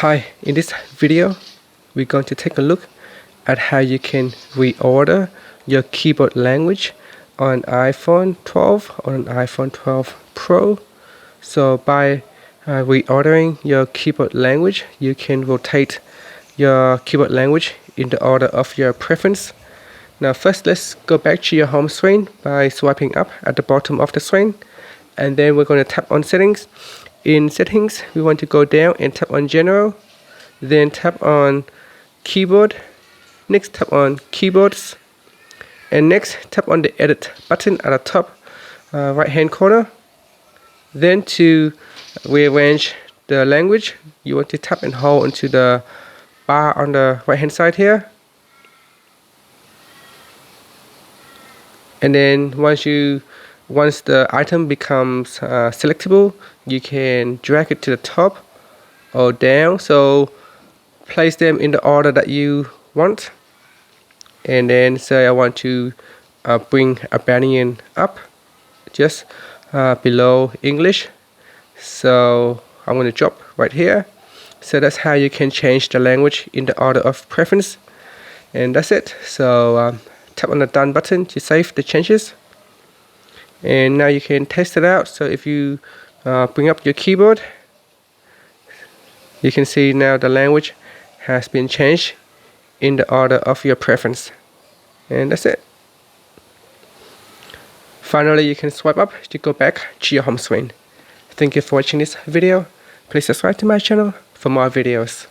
Hi, in this video, we're going to take a look at how you can reorder your keyboard language on iPhone 12 or an iPhone 12 Pro. So by reordering your keyboard language, you can rotate your keyboard language in the order of your preference. Now first, let's go back to your home screen by swiping up at the bottom of the screen, and then we're going to tap on settings. In settings, we want to go down and tap on general, then tap on keyboard, next tap on keyboards, and next tap on the edit button at the top right hand corner. Then to rearrange the language, you want to tap and hold onto the bar on the right hand side here. And then once the item becomes selectable, you can drag it to the top or down. So place them in the order that you want. And then say I want to bring Albanian up just below English. So I'm going to drop right here. So that's how you can change the language in the order of preference. And that's it. So tap on the done button to save the changes. And now you can test it out. So if you bring up your keyboard, you can see now the language has been changed in the order of your preference. And that's it. Finally, you can swipe up to go back to your home screen. Thank you for watching this video. Please subscribe to my channel for more videos.